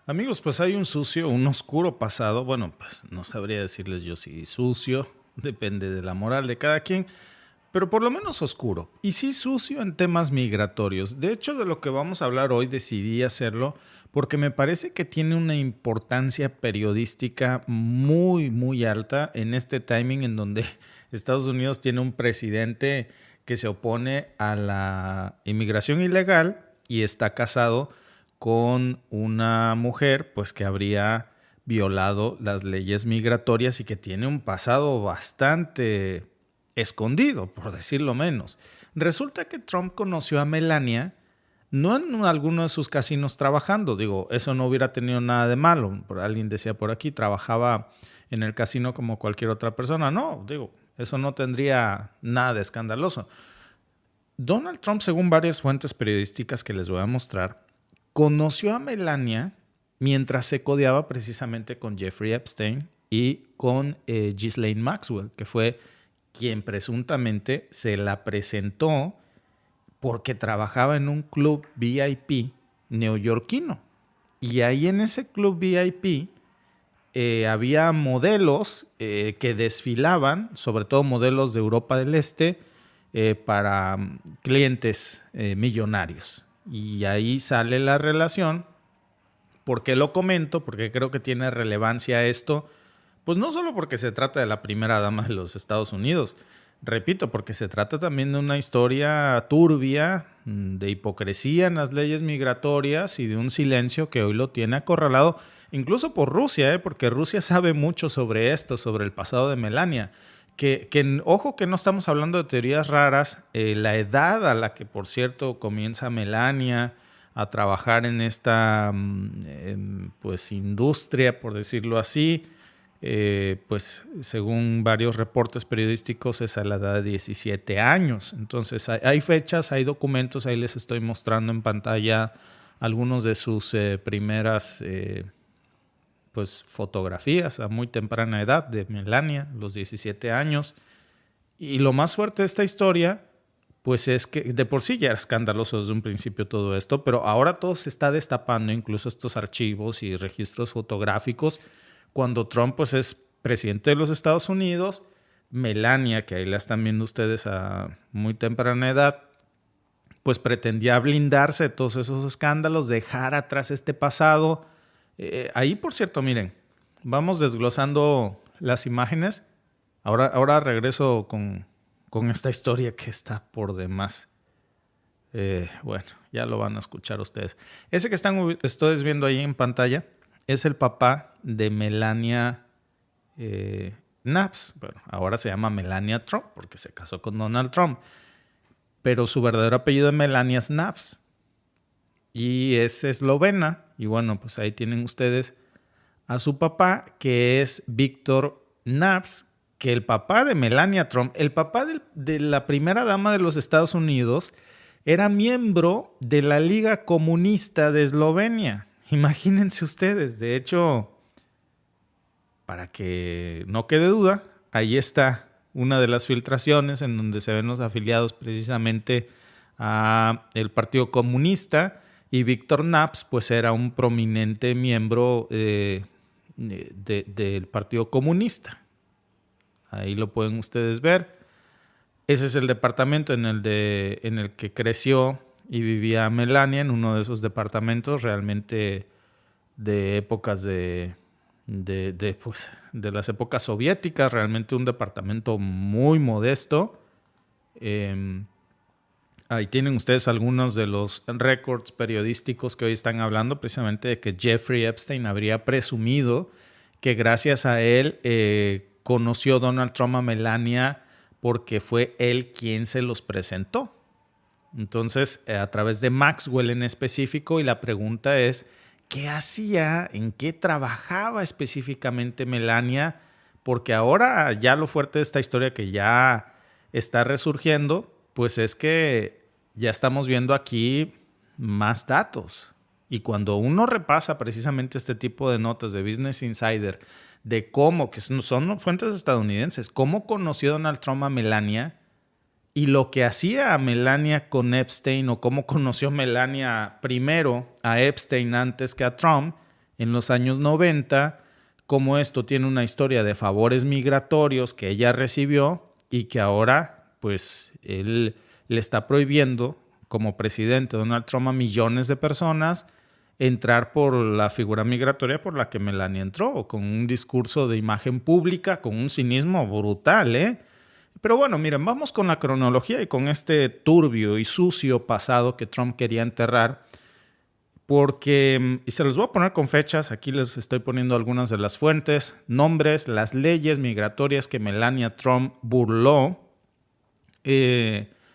Amigos, pues hay un sucio, un oscuro pasado. Bueno, pues no sabría decirles yo si sucio, depende de la moral de cada quien, pero por lo menos oscuro. Y sí sucio en temas migratorios. De hecho, de lo que vamos a hablar hoy decidí hacerlo porque me parece que tiene una importancia periodística muy, muy alta en este timing en donde Estados Unidos tiene un presidente que se opone a la inmigración ilegal y está casado con una mujer pues que habría violado las leyes migratorias y que tiene un pasado bastante escondido, por decirlo menos. Resulta que Trump conoció a Melania no en alguno de sus casinos trabajando, digo, eso no hubiera tenido nada de malo. Alguien decía por aquí, trabajaba en el casino como cualquier otra persona. No, digo, eso no tendría nada de escandaloso. Donald Trump, según varias fuentes periodísticas que les voy a mostrar, conoció a Melania mientras se codeaba precisamente con Jeffrey Epstein y con Ghislaine Maxwell, que fue quien presuntamente se la presentó porque trabajaba en un club VIP neoyorquino. Y ahí en ese club VIP había modelos que desfilaban, sobre todo modelos de Europa del Este, para clientes millonarios. Y ahí sale la relación. ¿Por qué lo comento? Porque creo que tiene relevancia esto. Pues no solo porque se trata de la primera dama de los Estados Unidos, repito, porque se trata también de una historia turbia, de hipocresía en las leyes migratorias y de un silencio que hoy lo tiene acorralado, incluso por Rusia, porque Rusia sabe mucho sobre esto, sobre el pasado de Melania. Ojo que no estamos hablando de teorías raras, la edad a la que, por cierto, comienza Melania a trabajar en esta pues industria, por decirlo así, pues según varios reportes periodísticos es a la edad de 17 años. Entonces hay fechas, hay documentos, ahí les estoy mostrando en pantalla algunos de sus primeras pues fotografías a muy temprana edad de Melania, los 17 años. Y lo más fuerte de esta historia pues es que de por sí ya era escandaloso desde un principio todo esto, pero ahora todo se está destapando, incluso estos archivos y registros fotográficos, cuando Trump pues es presidente de los Estados Unidos, Melania, que ahí la están viendo ustedes a muy temprana edad, pues pretendía blindarse de todos esos escándalos, dejar atrás este pasado. Ahí, por cierto, miren, vamos desglosando las imágenes. Ahora regreso con esta historia que está por demás. Bueno, ya lo van a escuchar ustedes. Ese que están ustedes viendo ahí en pantalla es el papá de Melania Knapps. Bueno, ahora se llama Melania Trump porque se casó con Donald Trump. Pero su verdadero apellido de Melania es Knapps. Y es eslovena. Y bueno, pues ahí tienen ustedes a su papá, que es Víctor Knapps, que el papá de Melania Trump, el papá de la primera dama de los Estados Unidos, era miembro de la Liga Comunista de Eslovenia. Imagínense ustedes. De hecho, para que no quede duda, ahí está una de las filtraciones en donde se ven los afiliados precisamente al Partido Comunista, y Víctor Knapps pues era un prominente miembro del Partido Comunista. Ahí lo pueden ustedes ver. Ese es el departamento en el que creció y vivía Melania, en uno de esos departamentos realmente de épocas pues, de las épocas soviéticas, realmente un departamento muy modesto. Ahí tienen ustedes algunos de los récords periodísticos que hoy están hablando precisamente de que Jeffrey Epstein habría presumido que gracias a él conoció Donald Trump a Melania porque fue él quien se los presentó. Entonces, a través de Maxwell en específico, y la pregunta es, ¿qué hacía? ¿En qué trabajaba específicamente Melania? Porque ahora ya lo fuerte de esta historia que ya está resurgiendo, pues es que ya estamos viendo aquí más datos. Y cuando uno repasa precisamente este tipo de notas de Business Insider, de cómo, que son fuentes estadounidenses, cómo conoció Donald Trump a Melania y lo que hacía a Melania con Epstein, o cómo conoció Melania primero a Epstein antes que a Trump, en los años 90, cómo esto tiene una historia de favores migratorios que ella recibió y que ahora pues él le está prohibiendo como presidente Donald Trump a millones de personas entrar por la figura migratoria por la que Melania entró, con un discurso de imagen pública, con un cinismo brutal, ¿eh? Pero bueno, miren, vamos con la cronología y con este turbio y sucio pasado que Trump quería enterrar, porque, y se los voy a poner con fechas, aquí les estoy poniendo algunas de las fuentes, nombres, las leyes migratorias que Melania Trump burló,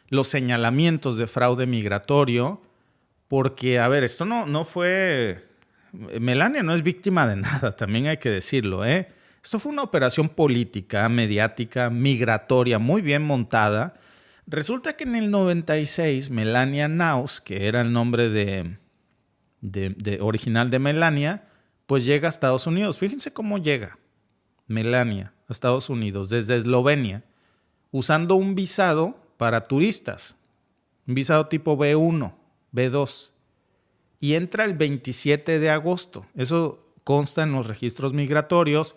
los señalamientos de fraude migratorio, porque, a ver, esto no fue... Melania no es víctima de nada, también hay que decirlo, ¿eh? Esto fue una operación política, mediática, migratoria, muy bien montada. Resulta que en el 96, Melania Knauss, que era el nombre original de Melania, pues llega a Estados Unidos. Fíjense cómo llega Melania a Estados Unidos desde Eslovenia, usando un visado para turistas, un visado tipo B1, B2, y entra el 27 de agosto. Eso consta en los registros migratorios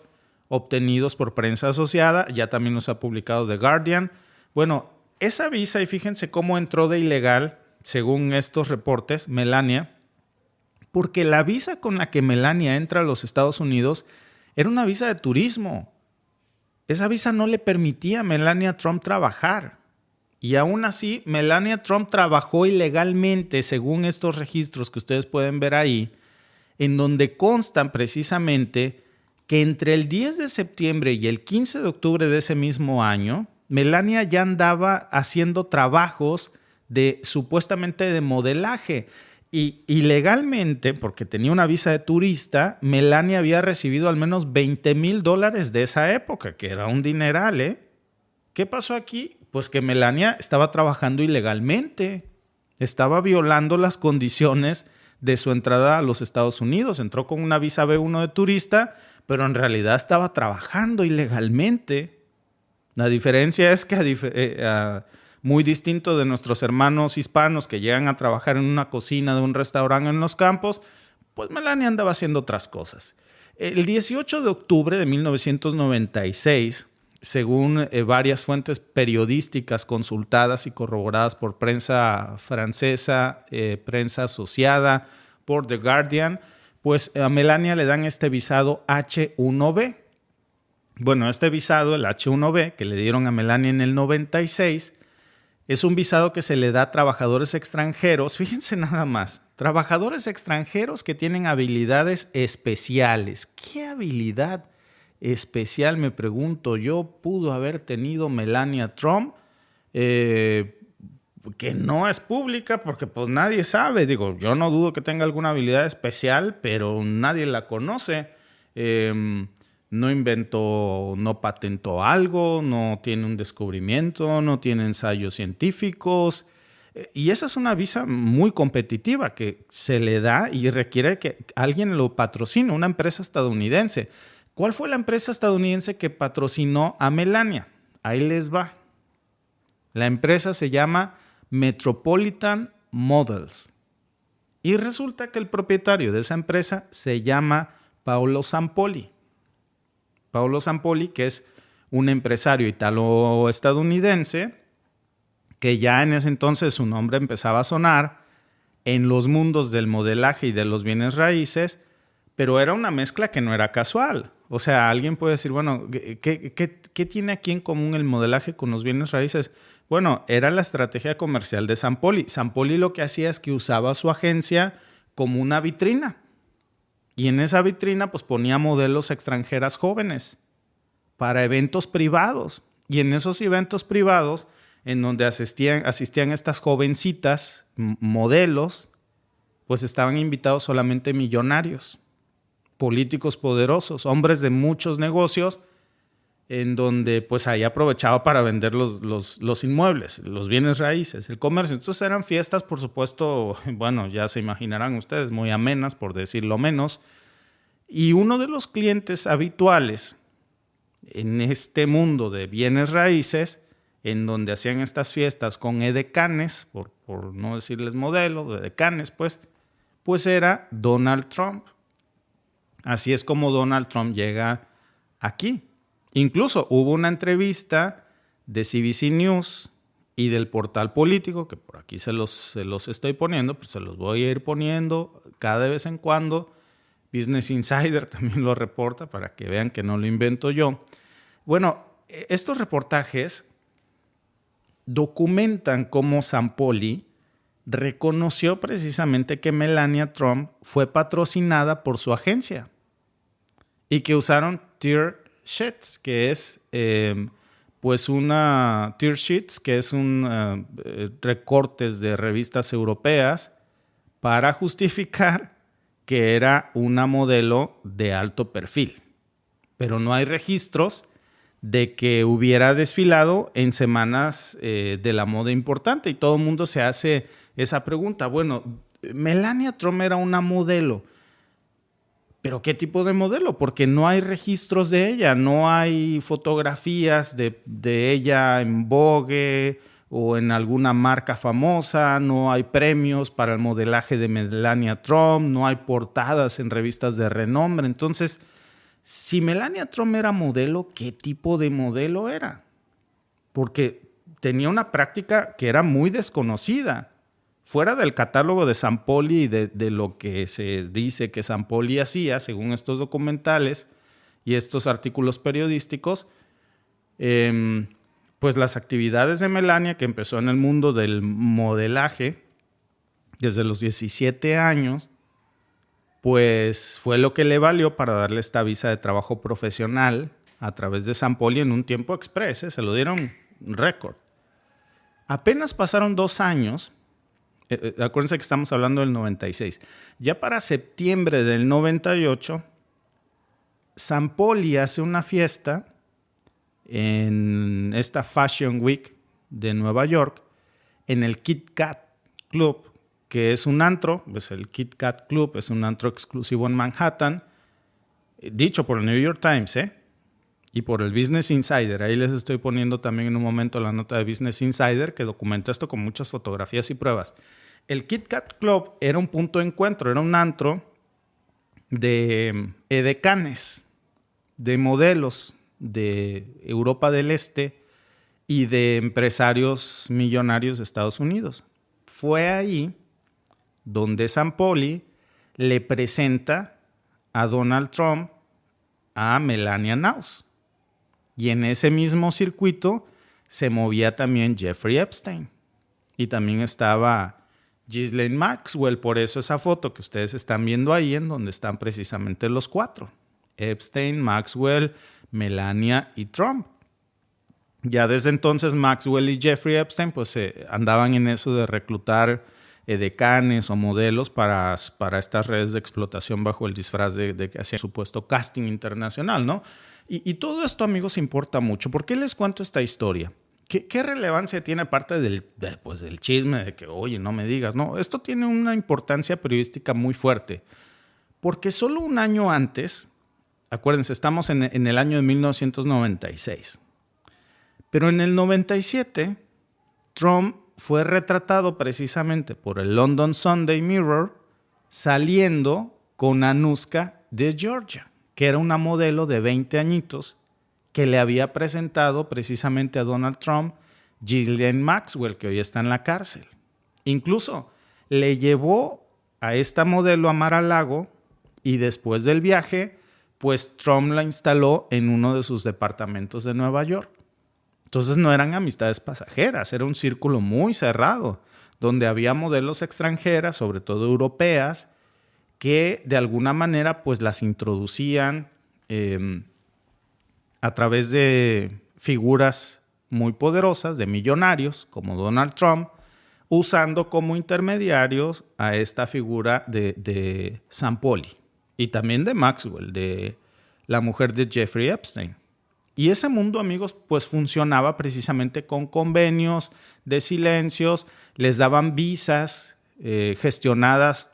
obtenidos por prensa asociada, ya también los ha publicado The Guardian. Bueno, esa visa, y fíjense cómo entró de ilegal, según estos reportes, Melania, porque la visa con la que Melania entra a los Estados Unidos era una visa de turismo. Esa visa no le permitía a Melania Trump trabajar. Y aún así, Melania Trump trabajó ilegalmente, según estos registros que ustedes pueden ver ahí, en donde constan precisamente que entre el 10 de septiembre y el 15 de octubre de ese mismo año, Melania ya andaba haciendo trabajos supuestamente de modelaje. Y ilegalmente, porque tenía una visa de turista, Melania había recibido al menos $20,000 de esa época, que era un dineral, ¿eh? ¿Qué pasó aquí? Pues que Melania estaba trabajando ilegalmente, estaba violando las condiciones de su entrada a los Estados Unidos. Entró con una visa B1 de turista, pero en realidad estaba trabajando ilegalmente. La diferencia es que muy distinto de nuestros hermanos hispanos que llegan a trabajar en una cocina de un restaurante en los campos, pues Melania andaba haciendo otras cosas. El 18 de octubre de 1996, según varias fuentes periodísticas consultadas y corroboradas por prensa francesa, prensa asociada, por The Guardian, pues a Melania le dan este visado H1B. Bueno, este visado, el H1B, que le dieron a Melania en el 96, es un visado que se le da a trabajadores extranjeros, fíjense nada más, trabajadores extranjeros que tienen habilidades especiales. ¿Qué habilidad especial, me pregunto yo, pudo haber tenido Melania Trump? Que no es pública porque pues nadie sabe. Digo, yo no dudo que tenga alguna habilidad especial, pero nadie la conoce. No inventó, no patentó algo, no tiene un descubrimiento, no tiene ensayos científicos. Y esa es una visa muy competitiva que se le da y requiere que alguien lo patrocine, una empresa estadounidense. ¿Cuál fue la empresa estadounidense que patrocinó a Melania? Ahí les va. La empresa se llama Metropolitan Models. Y resulta que el propietario de esa empresa se llama Paolo Zampolli. Paolo Zampolli, que es un empresario italo-estadounidense, que ya en ese entonces su nombre empezaba a sonar en los mundos del modelaje y de los bienes raíces, pero era una mezcla que no era casual. O sea, alguien puede decir, bueno, ¿qué tiene aquí en común el modelaje con los bienes raíces? Bueno, era la estrategia comercial de Zampolli. Zampolli lo que hacía es que usaba su agencia como una vitrina. Y en esa vitrina pues ponía modelos extranjeras jóvenes para eventos privados. Y en esos eventos privados, en donde asistían estas jovencitas, modelos, pues estaban invitados solamente millonarios, políticos poderosos, hombres de muchos negocios, en donde pues ahí aprovechaba para vender los inmuebles, los bienes raíces, el comercio. Entonces eran fiestas, por supuesto, bueno, ya se imaginarán ustedes, muy amenas, por decirlo menos. Y uno de los clientes habituales en este mundo de bienes raíces, en donde hacían estas fiestas con edecanes, por no decirles modelo, edecanes, pues era Donald Trump. Así es como Donald Trump llega aquí. Incluso hubo una entrevista de CBC News y del portal político, que por aquí se los estoy poniendo, pues se los voy a ir poniendo cada vez en cuando. Business Insider también lo reporta para que vean que no lo invento yo. Bueno, estos reportajes documentan cómo Sampoli reconoció precisamente que Melania Trump fue patrocinada por su agencia y que usaron tear sheets, que es tear sheets, que es recortes de revistas europeas para justificar que era una modelo de alto perfil. Pero no hay registros de que hubiera desfilado en semanas de la moda importante. Y todo el mundo se hace esa pregunta. Bueno, Melania Trump era una modelo. ¿Pero qué tipo de modelo? Porque no hay registros de ella. No hay fotografías de ella en Vogue o en alguna marca famosa. No hay premios para el modelaje de Melania Trump. No hay portadas en revistas de renombre. Entonces, si Melania Trump era modelo, ¿qué tipo de modelo era? Porque tenía una práctica que era muy desconocida. Fuera del catálogo de Sampoli y de lo que se dice que Sampoli hacía, según estos documentales y estos artículos periodísticos, pues las actividades de Melania, que empezó en el mundo del modelaje desde los 17 años, pues fue lo que le valió para darle esta visa de trabajo profesional a través de Sampoli en un tiempo express, se lo dieron récord. Apenas pasaron 2 años, acuérdense que estamos hablando del 96, ya para septiembre del 98, Sampoli hace una fiesta en esta Fashion Week de Nueva York, en el Kit Kat Club, que es un antro, pues el Kit Kat Club es un antro exclusivo en Manhattan, dicho por el New York Times, y por el Business Insider. Ahí les estoy poniendo también en un momento la nota de Business Insider que documenta esto con muchas fotografías y pruebas. El Kit Kat Club era un punto de encuentro, era un antro de edecanes, de modelos de Europa del Este y de empresarios millonarios de Estados Unidos. Fue ahí donde Sampoli le presenta a Donald Trump a Melania Knauss. Y en ese mismo circuito se movía también Jeffrey Epstein. Y también estaba Ghislaine Maxwell. Por eso esa foto que ustedes están viendo ahí, en donde están precisamente los 4. Epstein, Maxwell, Melania y Trump. Ya desde entonces Maxwell y Jeffrey Epstein pues andaban en eso de reclutar edecanes o modelos para estas redes de explotación bajo el disfraz de que hacían supuesto casting internacional, ¿no? Y todo esto, amigos, importa mucho. ¿Por qué les cuento esta historia? ¿Qué relevancia tiene aparte del chisme de que, oye, no me digas? No, esto tiene una importancia periodística muy fuerte. Porque solo un año antes, acuérdense, estamos en el año de 1996. Pero en el 97, Trump fue retratado precisamente por el London Sunday Mirror saliendo con Anushka de Georgia, que era una modelo de 20 añitos que le había presentado precisamente a Donald Trump Ghislaine Maxwell, que hoy está en la cárcel. Incluso le llevó a esta modelo a Mar-a-Lago y después del viaje, pues Trump la instaló en uno de sus departamentos de Nueva York. Entonces no eran amistades pasajeras, era un círculo muy cerrado, donde había modelos extranjeras, sobre todo europeas, que de alguna manera pues las introducían a través de figuras muy poderosas, de millonarios, como Donald Trump, usando como intermediarios a esta figura de Sampoli y también de Maxwell, de la mujer de Jeffrey Epstein. Y ese mundo, amigos, pues funcionaba precisamente con convenios de silencios, les daban visas gestionadas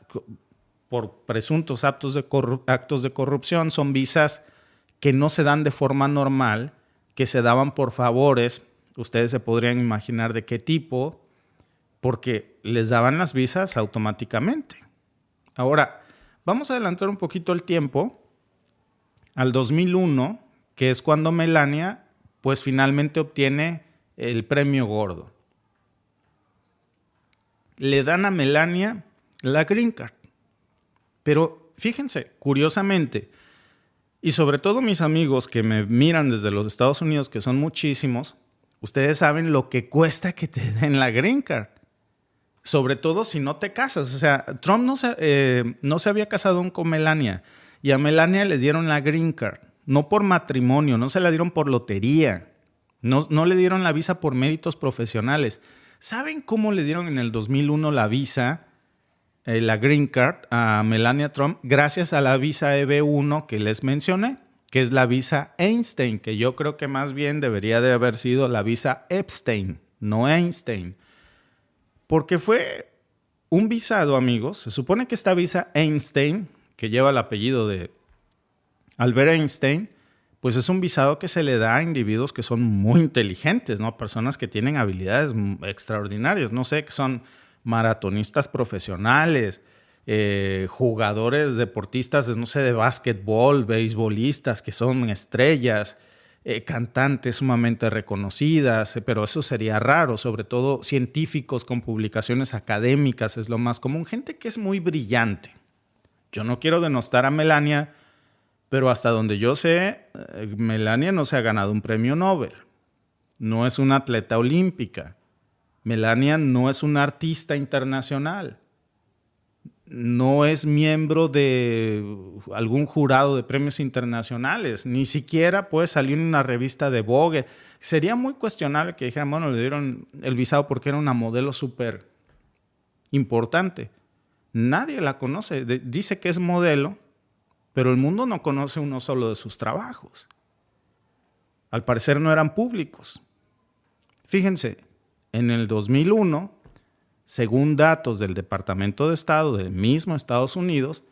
por presuntos actos de corrupción, son visas que no se dan de forma normal, que se daban por favores, ustedes se podrían imaginar de qué tipo, porque les daban las visas automáticamente. Ahora, vamos a adelantar un poquito el tiempo al 2001, que es cuando Melania pues finalmente obtiene el premio gordo. Le dan a Melania la Green Card. Pero fíjense, curiosamente, y sobre todo mis amigos que me miran desde los Estados Unidos, que son muchísimos, ustedes saben lo que cuesta que te den la Green Card. Sobre todo si no te casas. O sea, Trump no se había casado aún con Melania. Y a Melania le dieron la Green Card. No por matrimonio, no se la dieron por lotería. No le dieron la visa por méritos profesionales. ¿Saben cómo le dieron en el 2001 la visa, la Green Card, a Melania Trump? Gracias a la visa EB1 que les mencioné, que es la visa Einstein, que yo creo que más bien debería de haber sido la visa Epstein, no Einstein. Porque fue un visado, amigos. Se supone que esta visa Einstein, que lleva el apellido de Albert Einstein, pues es un visado que se le da a individuos que son muy inteligentes, ¿no? Personas que tienen habilidades extraordinarias. No sé, que son maratonistas profesionales, jugadores, deportistas, no sé, de básquetbol, beisbolistas, que son estrellas, cantantes sumamente reconocidas, pero eso sería raro, sobre todo científicos con publicaciones académicas, es lo más común. Gente que es muy brillante. Yo no quiero denostar a Melania, pero hasta donde yo sé, Melania no se ha ganado un premio Nobel. No es una atleta olímpica. Melania no es una artista internacional. No es miembro de algún jurado de premios internacionales. Ni siquiera puede salir en una revista de Vogue. Sería muy cuestionable que dijeran, bueno, le dieron el visado porque era una modelo súper importante. Nadie la conoce. Dice que es modelo, pero el mundo no conoce uno solo de sus trabajos. Al parecer no eran públicos. Fíjense, en el 2001, según datos del Departamento de Estado del mismo Estados Unidos,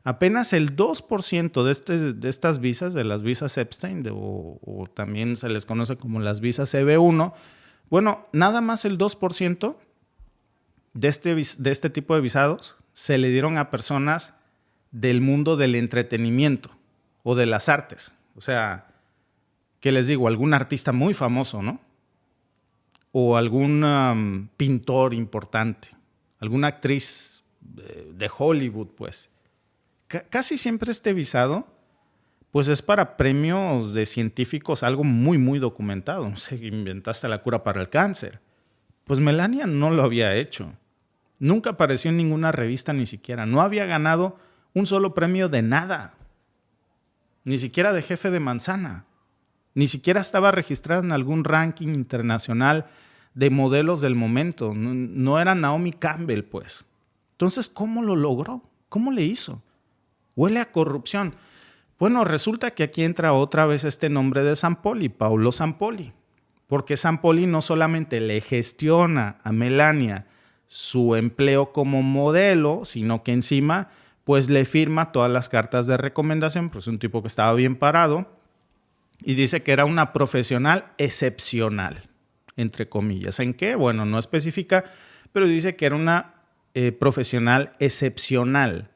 apenas el 2% de estas visas, de las visas Epstein, o también se les conoce como las visas EB1, bueno, nada más el 2% de este tipo de visados se le dieron a personas del mundo del entretenimiento o de las artes. O sea, ¿qué les digo? Algún artista muy famoso, ¿no? O algún pintor importante, alguna actriz de Hollywood, pues. Casi siempre este visado, pues es para premios de científicos, algo muy, muy documentado. No sé, inventaste la cura para el cáncer. Pues Melania no lo había hecho. Nunca apareció en ninguna revista ni siquiera. No había ganado un solo premio de nada. Ni siquiera de jefe de manzana. Ni siquiera estaba registrada en algún ranking internacional de modelos del momento. No era Naomi Campbell, pues. Entonces, ¿cómo lo logró? ¿Cómo le hizo? Huele a corrupción. Bueno, resulta que aquí entra otra vez este nombre de Zampolli, Paolo Zampolli. Porque Zampolli no solamente le gestiona a Melania su empleo como modelo, sino que encima pues le firma todas las cartas de recomendación, pues un tipo que estaba bien parado, y dice que era una profesional excepcional, entre comillas. ¿En qué? Bueno, no especifica, pero dice que era una profesional excepcional.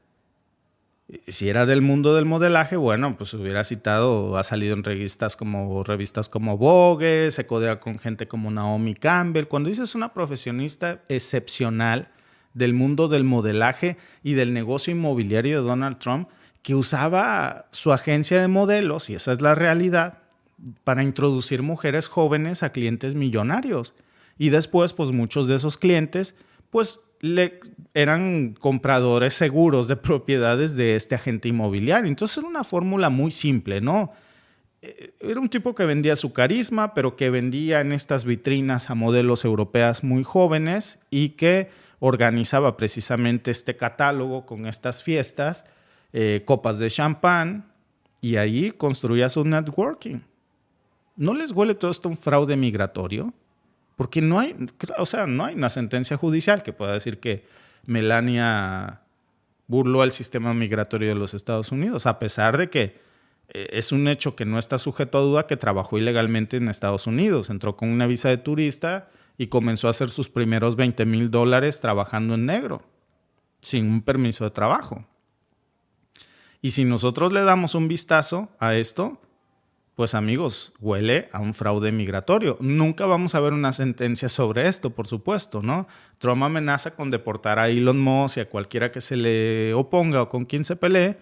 Si era del mundo del modelaje, bueno, pues hubiera citado, ha salido en revistas como Vogue, se codea con gente como Naomi Campbell. Cuando dices una profesionista excepcional del mundo del modelaje y del negocio inmobiliario de Donald Trump, que usaba su agencia de modelos, y esa es la realidad, para introducir mujeres jóvenes a clientes millonarios. Y después, pues muchos de esos clientes, pues eran compradores seguros de propiedades de este agente inmobiliario. Entonces era una fórmula muy simple, ¿no? Era un tipo que vendía su carisma, pero que vendía en estas vitrinas a modelos europeas muy jóvenes y que organizaba precisamente este catálogo con estas fiestas, copas de champán, y ahí construía su networking. ¿No les huele todo esto un fraude migratorio? Porque no hay una sentencia judicial que pueda decir que Melania burló el sistema migratorio de los Estados Unidos, a pesar de que es un hecho que no está sujeto a duda que trabajó ilegalmente en Estados Unidos. Entró con una visa de turista y comenzó a hacer sus primeros $20,000 trabajando en negro, sin un permiso de trabajo. Y si nosotros le damos un vistazo a esto, pues amigos, huele a un fraude migratorio. Nunca vamos a ver una sentencia sobre esto, por supuesto, ¿no? Trump amenaza con deportar a Elon Musk y a cualquiera que se le oponga o con quien se pelee,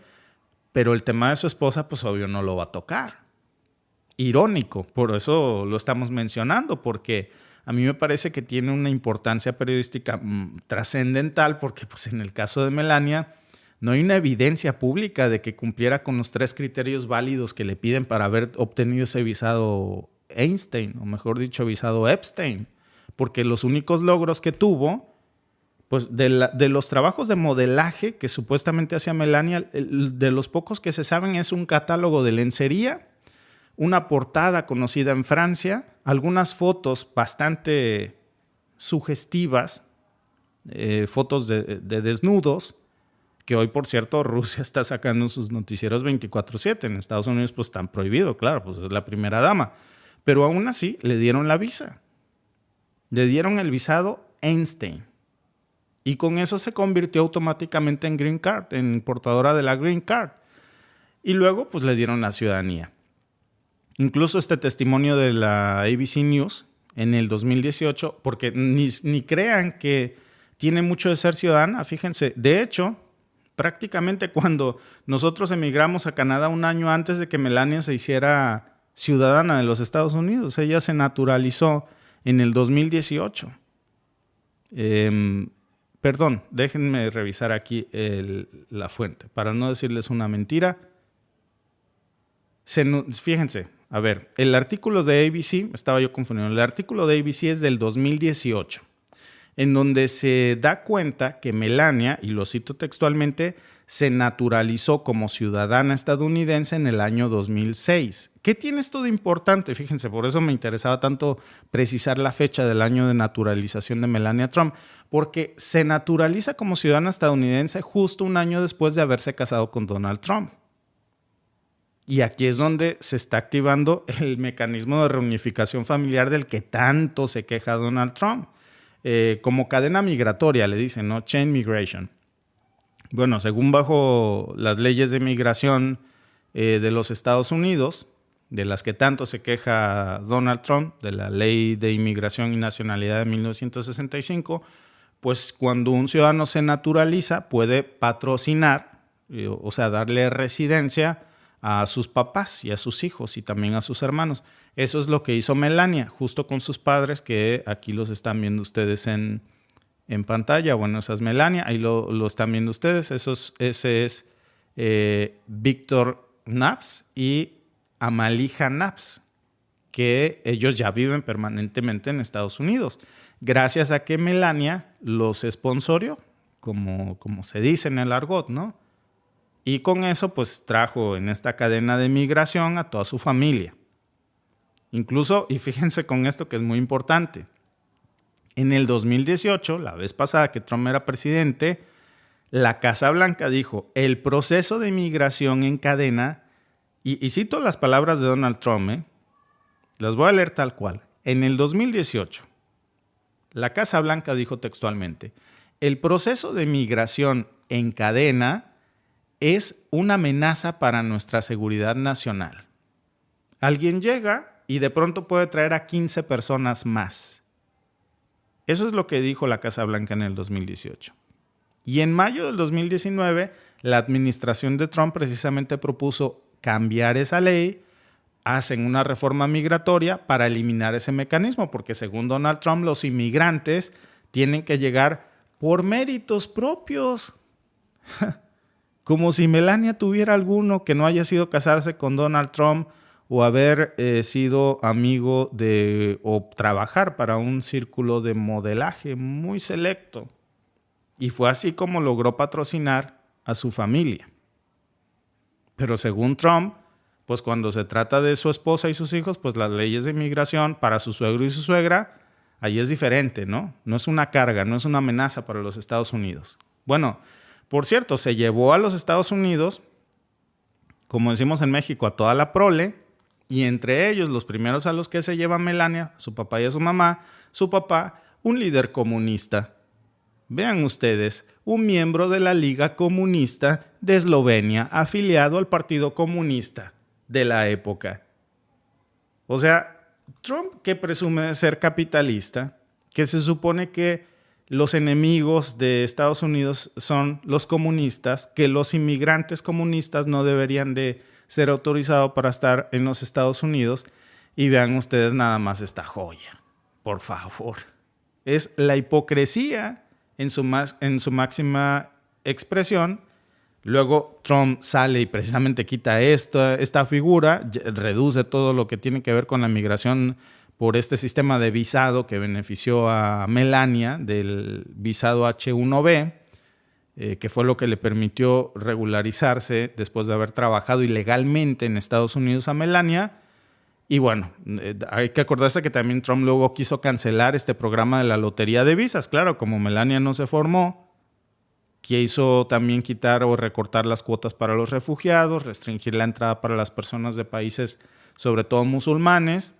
pero el tema de su esposa, pues obvio no lo va a tocar. Irónico, por eso lo estamos mencionando, porque a mí me parece que tiene una importancia periodística trascendental, porque pues en el caso de Melania no hay una evidencia pública de que cumpliera con los 3 criterios válidos que le piden para haber obtenido ese visado Einstein, o mejor dicho, visado Epstein, porque los únicos logros que tuvo, pues de los trabajos de modelaje que supuestamente hacía Melania, de los pocos que se saben es un catálogo de lencería, una portada conocida en Francia, algunas fotos bastante sugestivas, fotos de desnudos, que hoy, por cierto, Rusia está sacando sus noticieros 24/7. En Estados Unidos pues están prohibidos, claro, pues es la primera dama. Pero aún así le dieron la visa. Le dieron el visado Einstein. Y con eso se convirtió automáticamente en Green Card, en portadora de la Green Card. Y luego pues le dieron la ciudadanía. Incluso este testimonio de la ABC News en el 2018, porque ni crean que tiene mucho de ser ciudadana, fíjense, de hecho, prácticamente cuando nosotros emigramos a Canadá un año antes de que Melania se hiciera ciudadana de los Estados Unidos, ella se naturalizó en el 2018. Perdón, déjenme revisar aquí la fuente para no decirles una mentira. Fíjense, a ver, el artículo de ABC, estaba yo confundiendo, el artículo de ABC es del 2018, en donde se da cuenta que Melania, y lo cito textualmente, se naturalizó como ciudadana estadounidense en el año 2006. ¿Qué tiene esto de importante? Fíjense, por eso me interesaba tanto precisar la fecha del año de naturalización de Melania Trump, porque se naturaliza como ciudadana estadounidense justo un año después de haberse casado con Donald Trump. Y aquí es donde se está activando el mecanismo de reunificación familiar del que tanto se queja Donald Trump. Como cadena migratoria, le dicen, ¿no? Chain migration. Bueno, según bajo las leyes de migración de los Estados Unidos, de las que tanto se queja Donald Trump, de la Ley de Inmigración y Nacionalidad de 1965, pues cuando un ciudadano se naturaliza puede patrocinar, o sea, darle residencia a sus papás y a sus hijos y también a sus hermanos. Eso es lo que hizo Melania, justo con sus padres, que aquí los están viendo ustedes en pantalla. Bueno, esa es Melania, ahí lo están viendo ustedes. Ese es Víctor Naps y Amalija Naps, que ellos ya viven permanentemente en Estados Unidos, gracias a que Melania los sponsorió, como se dice en el argot, ¿no? Y con eso, pues, trajo en esta cadena de migración a toda su familia. Incluso, y fíjense con esto que es muy importante, en el 2018, la vez pasada que Trump era presidente, la Casa Blanca dijo, el proceso de migración en cadena, y cito las palabras de Donald Trump, las voy a leer tal cual. En el 2018, la Casa Blanca dijo textualmente, el proceso de migración en cadena es una amenaza para nuestra seguridad nacional. Alguien llega y de pronto puede traer a 15 personas más. Eso es lo que dijo la Casa Blanca en el 2018. Y en mayo del 2019, la administración de Trump precisamente propuso cambiar esa ley, hacen una reforma migratoria para eliminar ese mecanismo, porque según Donald Trump, los inmigrantes tienen que llegar por méritos propios. Como si Melania tuviera alguno que no haya sido casarse con Donald Trump o haber sido amigo de o trabajar para un círculo de modelaje muy selecto. Y fue así como logró patrocinar a su familia. Pero según Trump, pues cuando se trata de su esposa y sus hijos, pues las leyes de inmigración para su suegro y su suegra, ahí es diferente, ¿no? No es una carga, no es una amenaza para los Estados Unidos. Bueno, por cierto, se llevó a los Estados Unidos, como decimos en México, a toda la prole, y entre ellos, los primeros a los que se lleva Melania, su papá y a su mamá, su papá, un líder comunista, vean ustedes, un miembro de la Liga Comunista de Eslovenia afiliado al Partido Comunista de la época. O sea, Trump, que presume de ser capitalista, que se supone que los enemigos de Estados Unidos son los comunistas, que los inmigrantes comunistas no deberían de ser autorizados para estar en los Estados Unidos. Y vean ustedes nada más esta joya. Por favor. Es la hipocresía en su máxima expresión. Luego Trump sale y precisamente quita esta figura, reduce todo lo que tiene que ver con la migración por este sistema de visado que benefició a Melania del visado H1B, que fue lo que le permitió regularizarse después de haber trabajado ilegalmente en Estados Unidos a Melania. Y bueno, hay que acordarse que también Trump luego quiso cancelar este programa de la lotería de visas. Claro, como Melania no se formó, quiso también quitar o recortar las cuotas para los refugiados, restringir la entrada para las personas de países, sobre todo musulmanes,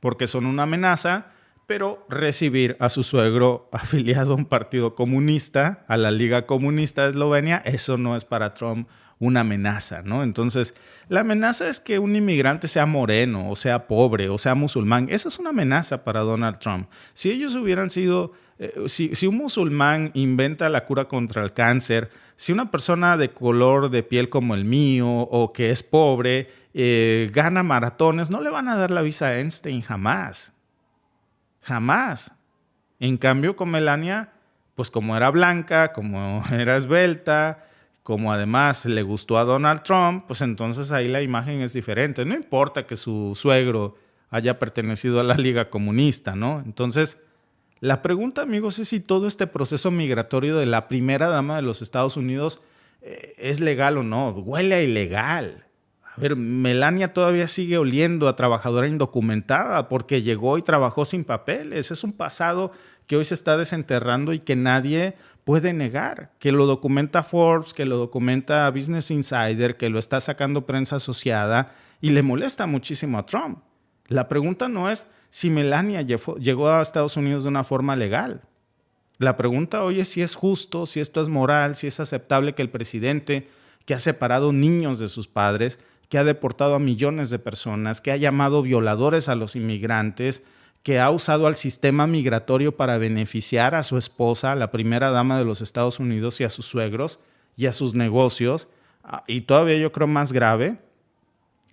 porque son una amenaza, pero recibir a su suegro afiliado a un partido comunista, a la Liga Comunista de Eslovenia, eso no es para Trump una amenaza, ¿no? Entonces, la amenaza es que un inmigrante sea moreno, o sea pobre, o sea musulmán. Esa es una amenaza para Donald Trump. Si ellos hubieran sido, si un musulmán inventa la cura contra el cáncer, si una persona de color de piel como el mío o que es pobre gana maratones, no le van a dar la visa a Einstein jamás. Jamás. En cambio, con Melania, pues como era blanca, como era esbelta, como además le gustó a Donald Trump, pues entonces ahí la imagen es diferente. No importa que su suegro haya pertenecido a la Liga Comunista, ¿no? Entonces, la pregunta, amigos, es si todo este proceso migratorio de la primera dama de los Estados Unidos es legal o no. Huele a ilegal. A ver, Melania todavía sigue oliendo a trabajadora indocumentada porque llegó y trabajó sin papeles. Es un pasado que hoy se está desenterrando y que nadie puede negar, que lo documenta Forbes, que lo documenta Business Insider, que lo está sacando prensa asociada y le molesta muchísimo a Trump. La pregunta no es si Melania llegó a Estados Unidos de una forma legal. La pregunta hoy es si es justo, si esto es moral, si es aceptable que el presidente, que ha separado niños de sus padres, que ha deportado a millones de personas, que ha llamado violadores a los inmigrantes, que ha usado al sistema migratorio para beneficiar a su esposa, la primera dama de los Estados Unidos, y a sus suegros y a sus negocios, y todavía yo creo más grave,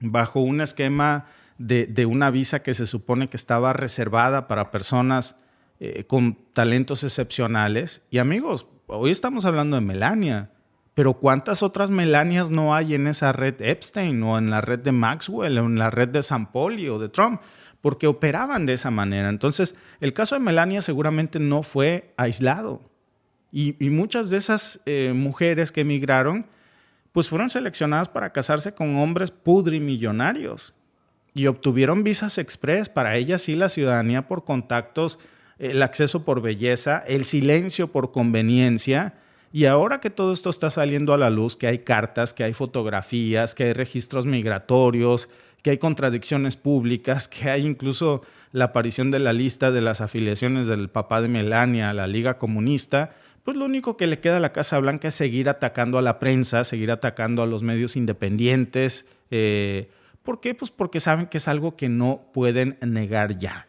bajo un esquema de una visa que se supone que estaba reservada para personas con talentos excepcionales. Y amigos, hoy estamos hablando de Melania, pero ¿cuántas otras Melanias no hay en esa red Epstein o en la red de Maxwell o en la red de San Poli o de Trump? Porque operaban de esa manera. Entonces, el caso de Melania seguramente no fue aislado. Y muchas de esas mujeres que emigraron, pues fueron seleccionadas para casarse con hombres pudrimillonarios. Y obtuvieron visas express, para ellas sí la ciudadanía por contactos, el acceso por belleza, el silencio por conveniencia. Y ahora que todo esto está saliendo a la luz, que hay cartas, que hay fotografías, que hay registros migratorios, que hay contradicciones públicas, que hay incluso la aparición de la lista de las afiliaciones del papá de Melania a la Liga Comunista, pues lo único que le queda a la Casa Blanca es seguir atacando a la prensa, seguir atacando a los medios independientes. ¿Por qué? Pues porque saben que es algo que no pueden negar ya,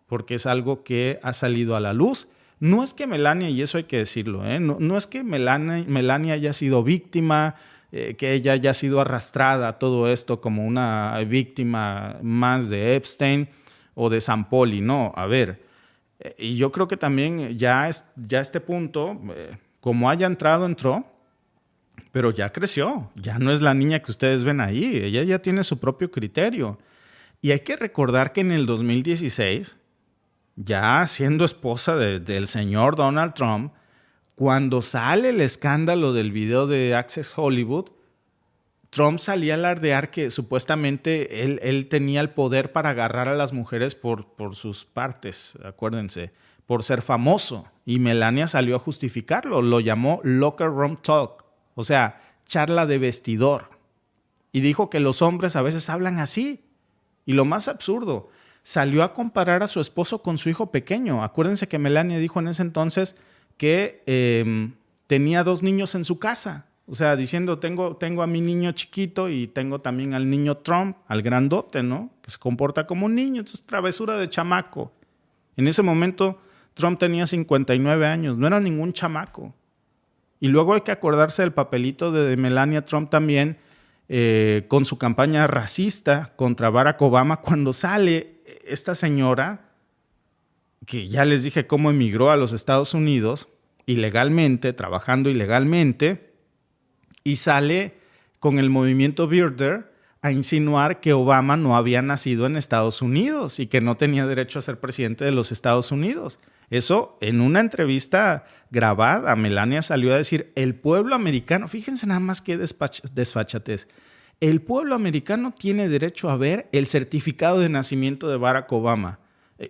porque es algo que ha salido a la luz. No es que Melania, y eso hay que decirlo, no es que Melania haya sido víctima, que ella haya sido arrastrada a todo esto como una víctima más de Epstein o de San Poli. No, a ver, y yo creo que también ya este punto, como haya entrado, entró, pero ya creció, ya no es la niña que ustedes ven ahí, ella ya tiene su propio criterio. Y hay que recordar que en el 2016, ya siendo esposa del señor Donald Trump, cuando sale el escándalo del video de Access Hollywood, Trump salía a alardear que supuestamente él tenía el poder para agarrar a las mujeres por sus partes, acuérdense, por ser famoso. Y Melania salió a justificarlo, lo llamó locker room talk, o sea, charla de vestidor. Y dijo que los hombres a veces hablan así. Y lo más absurdo, salió a comparar a su esposo con su hijo pequeño. Acuérdense que Melania dijo en ese entonces que tenía 2 niños en su casa. O sea, diciendo, tengo a mi niño chiquito y tengo también al niño Trump, al grandote, ¿no? Que se comporta como un niño. Entonces, travesura de chamaco. En ese momento, Trump tenía 59 años. No era ningún chamaco. Y luego hay que acordarse del papelito de Melania Trump también, con su campaña racista contra Barack Obama, cuando sale esta señora, que ya les dije cómo emigró a los Estados Unidos, ilegalmente, trabajando ilegalmente, y sale con el movimiento Birther a insinuar que Obama no había nacido en Estados Unidos y que no tenía derecho a ser presidente de los Estados Unidos. Eso en una entrevista grabada, Melania salió a decir, el pueblo americano, fíjense nada más qué desfachatez, el pueblo americano tiene derecho a ver el certificado de nacimiento de Barack Obama.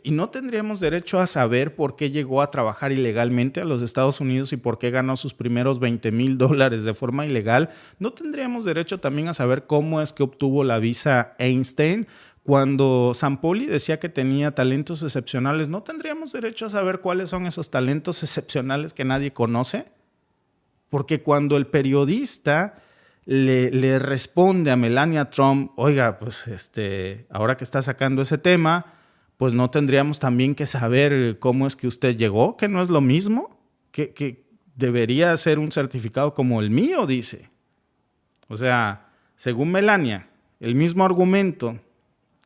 Y no tendríamos derecho a saber por qué llegó a trabajar ilegalmente a los Estados Unidos y por qué ganó sus primeros $20,000 de forma ilegal. No tendríamos derecho también a saber cómo es que obtuvo la visa Einstein. Cuando Sampoli decía que tenía talentos excepcionales, ¿no tendríamos derecho a saber cuáles son esos talentos excepcionales que nadie conoce? Porque cuando el periodista le responde a Melania Trump, oiga, pues ahora que está sacando ese tema, pues no tendríamos también que saber cómo es que usted llegó, que no es lo mismo, que debería ser un certificado como el mío, dice. O sea, según Melania, el mismo argumento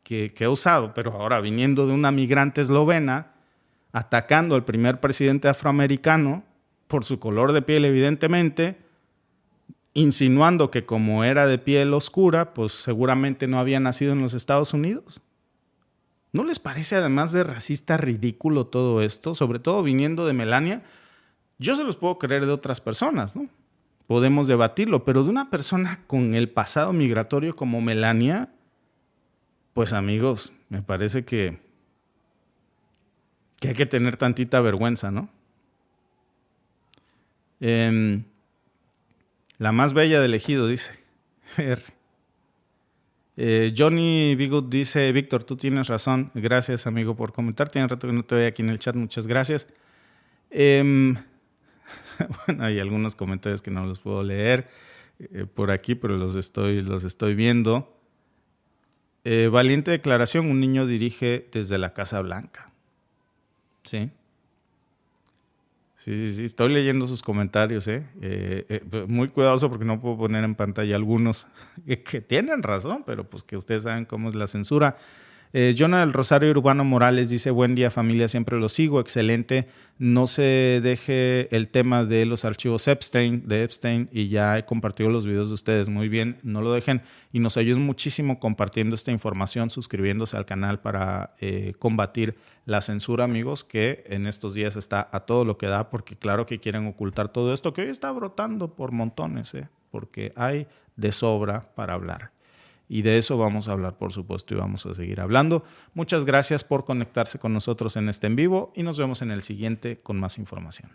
que he usado, pero ahora viniendo de una migrante eslovena, atacando al primer presidente afroamericano por su color de piel, evidentemente, insinuando que como era de piel oscura, pues seguramente no había nacido en los Estados Unidos. ¿No les parece además de racista ridículo todo esto? Sobre todo viniendo de Melania. Yo se los puedo creer de otras personas, ¿no? Podemos debatirlo, pero de una persona con el pasado migratorio como Melania, pues amigos, me parece que hay que tener tantita vergüenza, ¿no? La más bella del ejido, dice. Johnny Bigot dice, Víctor, tú tienes razón. Gracias, amigo, por comentar. Tiene rato que no te veo aquí en el chat. Muchas gracias. Bueno, hay algunos comentarios que no los puedo leer por aquí, pero los estoy viendo. Valiente declaración. Un niño dirige desde la Casa Blanca. Sí. Sí. Estoy leyendo sus comentarios. Muy cuidadoso porque no puedo poner en pantalla algunos que tienen razón, pero pues que ustedes saben cómo es la censura. Jonah del Rosario Urbano Morales dice, buen día familia, siempre lo sigo, excelente. No se deje el tema de los archivos de Epstein y ya he compartido los videos de ustedes. Muy bien, no lo dejen y nos ayuden muchísimo compartiendo esta información, suscribiéndose al canal para combatir la censura, amigos, que en estos días está a todo lo que da porque claro que quieren ocultar todo esto que hoy está brotando por montones, porque hay de sobra para hablar. Y de eso vamos a hablar, por supuesto, y vamos a seguir hablando. Muchas gracias por conectarse con nosotros en este en vivo y nos vemos en el siguiente con más información.